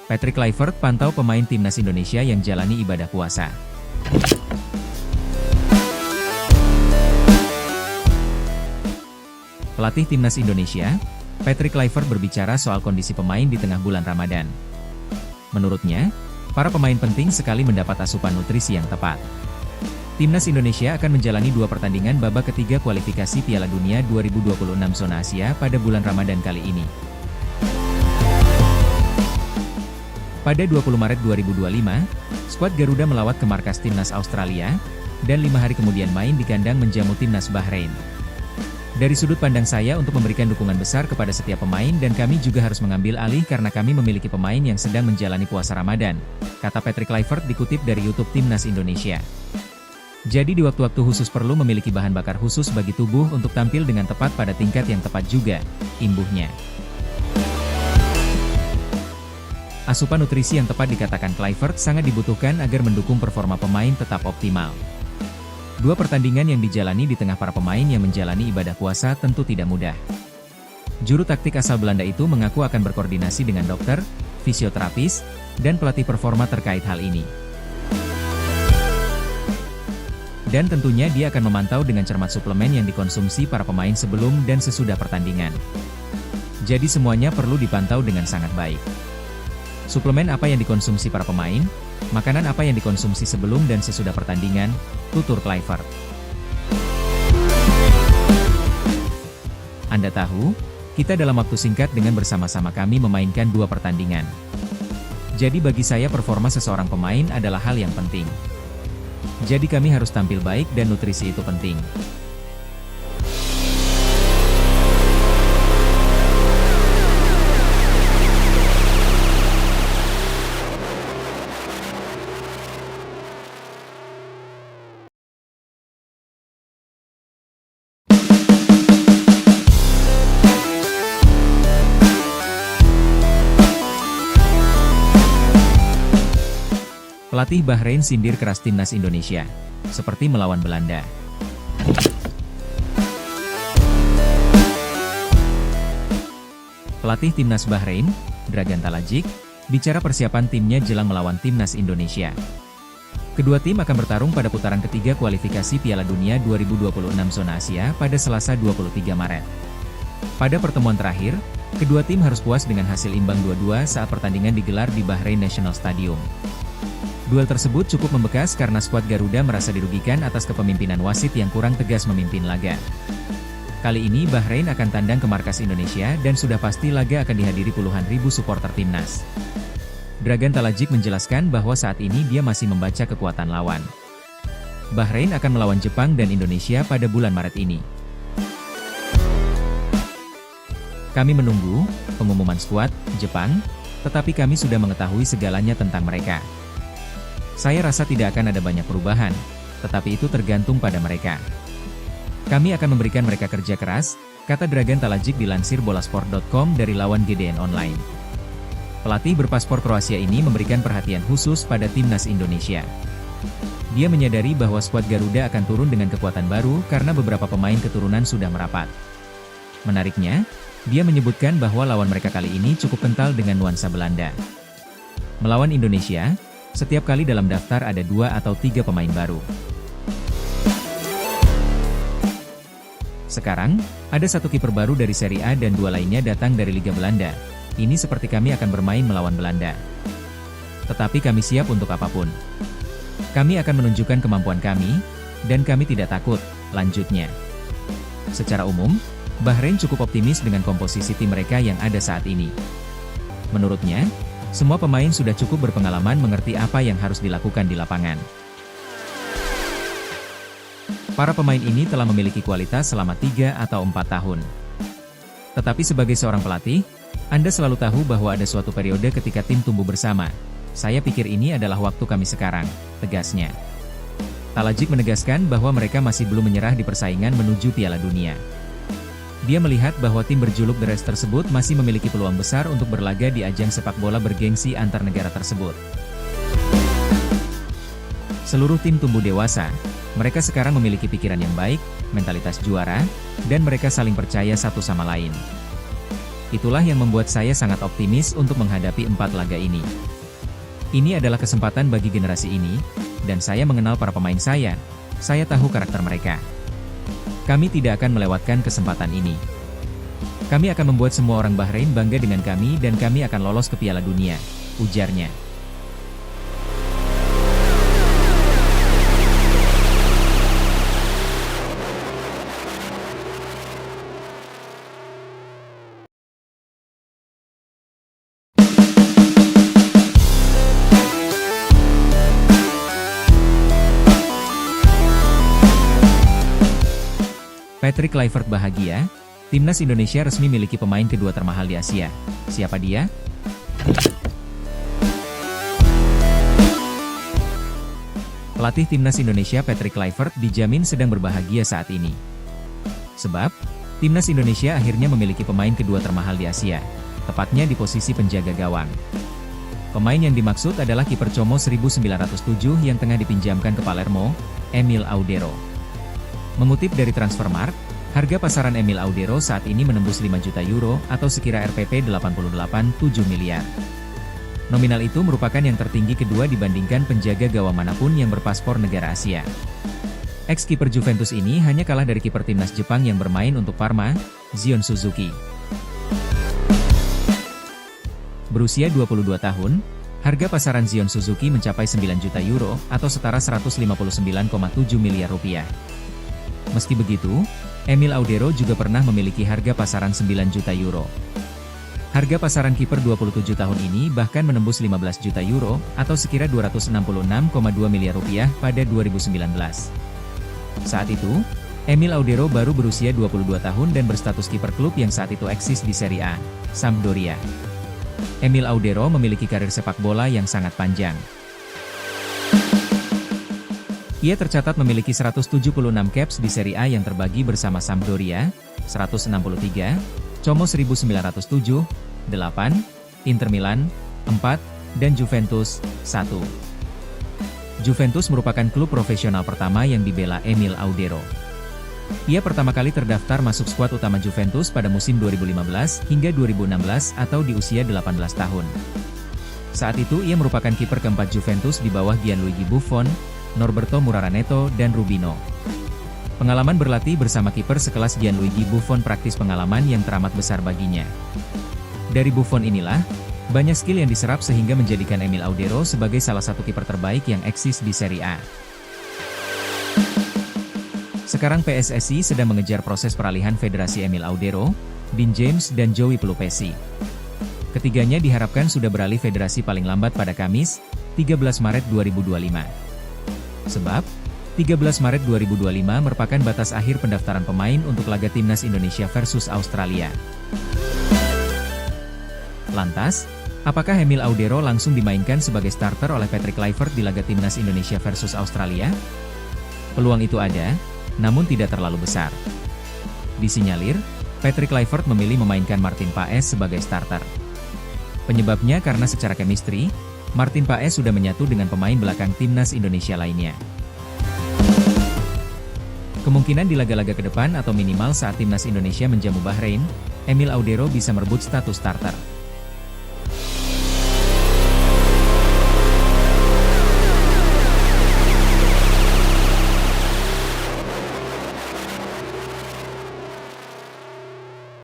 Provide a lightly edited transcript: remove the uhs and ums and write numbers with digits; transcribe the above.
Patrick Kluivert pantau pemain timnas Indonesia yang jalani ibadah puasa. Pelatih timnas Indonesia, Patrick Kluivert berbicara soal kondisi pemain di tengah bulan Ramadan. Menurutnya, para pemain penting sekali mendapat asupan nutrisi yang tepat. Timnas Indonesia akan menjalani 2 pertandingan babak ketiga kualifikasi Piala Dunia 2026 zona Asia pada bulan Ramadan kali ini. Pada 20 Maret 2025, skuad Garuda melawat ke markas timnas Australia, dan 5 hari kemudian main di kandang menjamu timnas Bahrain. Dari sudut pandang saya untuk memberikan dukungan besar kepada setiap pemain dan kami juga harus mengambil alih karena kami memiliki pemain yang sedang menjalani puasa Ramadan, kata Patrick Kluivert dikutip dari YouTube Timnas Indonesia. Jadi di waktu-waktu khusus perlu memiliki bahan bakar khusus bagi tubuh untuk tampil dengan tepat pada tingkat yang tepat juga, imbuhnya. Asupan nutrisi yang tepat dikatakan Kluivert sangat dibutuhkan agar mendukung performa pemain tetap optimal. 2 pertandingan yang dijalani di tengah para pemain yang menjalani ibadah puasa tentu tidak mudah. Juru taktik asal Belanda itu mengaku akan berkoordinasi dengan dokter, fisioterapis, dan pelatih performa terkait hal ini. Dan tentunya dia akan memantau dengan cermat suplemen yang dikonsumsi para pemain sebelum dan sesudah pertandingan. Jadi semuanya perlu dipantau dengan sangat baik. Suplemen apa yang dikonsumsi para pemain, makanan apa yang dikonsumsi sebelum dan sesudah pertandingan, tutur Kluivert. Anda tahu, kita dalam waktu singkat dengan bersama-sama kami memainkan 2 pertandingan. Jadi bagi saya performa seseorang pemain adalah hal yang penting. Jadi kami harus tampil baik dan nutrisi itu penting. Pelatih Bahrain sindir keras timnas Indonesia, seperti melawan Belanda. Pelatih timnas Bahrain, Dragan Talajic, bicara persiapan timnya jelang melawan timnas Indonesia. Kedua tim akan bertarung pada putaran ketiga kualifikasi Piala Dunia 2026 zona Asia pada Selasa 23 Maret. Pada pertemuan terakhir, kedua tim harus puas dengan hasil imbang 2-2 saat pertandingan digelar di Bahrain National Stadium. Duel tersebut cukup membekas karena skuad Garuda merasa dirugikan atas kepemimpinan wasit yang kurang tegas memimpin laga. Kali ini Bahrain akan tandang ke markas Indonesia dan sudah pasti laga akan dihadiri puluhan ribu supporter timnas. Dragan Talajic menjelaskan bahwa saat ini dia masih membaca kekuatan lawan. Bahrain akan melawan Jepang dan Indonesia pada bulan Maret ini. Kami menunggu pengumuman skuad Jepang, tetapi kami sudah mengetahui segalanya tentang mereka. Saya rasa tidak akan ada banyak perubahan, tetapi itu tergantung pada mereka. Kami akan memberikan mereka kerja keras, kata Dragan Talajic dilansir bolasport.com dari lawan GDN Online. Pelatih berpaspor Kroasia ini memberikan perhatian khusus pada timnas Indonesia. Dia menyadari bahwa skuad Garuda akan turun dengan kekuatan baru karena beberapa pemain keturunan sudah merapat. Menariknya, dia menyebutkan bahwa lawan mereka kali ini cukup kental dengan nuansa Belanda. Melawan Indonesia, setiap kali dalam daftar ada 2 atau 3 pemain baru. Sekarang, ada 1 kiper baru dari Serie A dan 2 lainnya datang dari Liga Belanda. Ini seperti kami akan bermain melawan Belanda. Tetapi kami siap untuk apapun. Kami akan menunjukkan kemampuan kami, dan kami tidak takut, lanjutnya. Secara umum, Bahrain cukup optimis dengan komposisi tim mereka yang ada saat ini. Menurutnya, semua pemain sudah cukup berpengalaman mengerti apa yang harus dilakukan di lapangan. Para pemain ini telah memiliki kualitas selama 3 atau 4 tahun. Tetapi sebagai seorang pelatih, Anda selalu tahu bahwa ada suatu periode ketika tim tumbuh bersama. Saya pikir ini adalah waktu kami sekarang, tegasnya. Talajic menegaskan bahwa mereka masih belum menyerah di persaingan menuju Piala Dunia. Dia melihat bahwa tim berjuluk The Reds tersebut masih memiliki peluang besar untuk berlaga di ajang sepak bola bergengsi antar negara tersebut. Seluruh tim tumbuh dewasa, mereka sekarang memiliki pikiran yang baik, mentalitas juara, dan mereka saling percaya satu sama lain. Itulah yang membuat saya sangat optimis untuk menghadapi 4 laga ini. Ini adalah kesempatan bagi generasi ini, dan saya mengenal para pemain saya tahu karakter mereka. Kami tidak akan melewatkan kesempatan ini. Kami akan membuat semua orang Bahrain bangga dengan kami dan kami akan lolos ke Piala Dunia, ujarnya. Patrick Kluivert bahagia, Timnas Indonesia resmi miliki pemain kedua termahal di Asia. Siapa dia? Pelatih Timnas Indonesia Patrick Kluivert dijamin sedang berbahagia saat ini. Sebab, Timnas Indonesia akhirnya memiliki pemain kedua termahal di Asia, tepatnya di posisi penjaga gawang. Pemain yang dimaksud adalah kiper Como 1907 yang tengah dipinjamkan ke Palermo, Emil Audero. Mengutip dari Transfermarkt, harga pasaran Emil Audero saat ini menembus 5 juta euro atau sekira Rp 88,7 miliar. Nominal itu merupakan yang tertinggi kedua dibandingkan penjaga gawang manapun yang berpaspor negara Asia. Ex-kiper Juventus ini hanya kalah dari kiper timnas Jepang yang bermain untuk Parma, Zion Suzuki. Berusia 22 tahun, harga pasaran Zion Suzuki mencapai 9 juta euro atau setara 159,7 miliar rupiah. Meski begitu, Emil Audero juga pernah memiliki harga pasaran 9 juta euro. Harga pasaran kiper 27 tahun ini bahkan menembus 15 juta euro atau sekira 266,2 miliar rupiah pada 2019. Saat itu, Emil Audero baru berusia 22 tahun dan berstatus kiper klub yang saat itu eksis di Serie A, Sampdoria. Emil Audero memiliki karir sepak bola yang sangat panjang. Ia tercatat memiliki 176 caps di Serie A yang terbagi bersama Sampdoria, 163, Como 1907, 8, Inter Milan, 4, dan Juventus, 1. Juventus merupakan klub profesional pertama yang dibela Emil Audero. Ia pertama kali terdaftar masuk skuad utama Juventus pada musim 2015 hingga 2016 atau di usia 18 tahun. Saat itu ia merupakan kiper keempat Juventus di bawah Gianluigi Buffon, Norberto Muraneto, dan Rubino. Pengalaman berlatih bersama kiper sekelas Gianluigi Buffon praktis pengalaman yang teramat besar baginya. Dari Buffon inilah, banyak skill yang diserap sehingga menjadikan Emil Audero sebagai salah satu kiper terbaik yang eksis di Serie A. Sekarang PSSI sedang mengejar proses peralihan federasi Emil Audero, Dean James dan Joey Pelupesi. Ketiganya diharapkan sudah beralih federasi paling lambat pada Kamis, 13 Maret 2025. Sebab, 13 Maret 2025 merupakan batas akhir pendaftaran pemain untuk laga Timnas Indonesia versus Australia. Lantas, apakah Emil Audero langsung dimainkan sebagai starter oleh Patrick Kluivert di laga Timnas Indonesia versus Australia? Peluang itu ada, namun tidak terlalu besar. Disinyalir, Patrick Kluivert memilih memainkan Martin Paes sebagai starter. Penyebabnya karena secara chemistry, Martin Paes sudah menyatu dengan pemain belakang Timnas Indonesia lainnya. Kemungkinan di laga-laga ke depan atau minimal saat Timnas Indonesia menjamu Bahrain, Emil Audero bisa merebut status starter.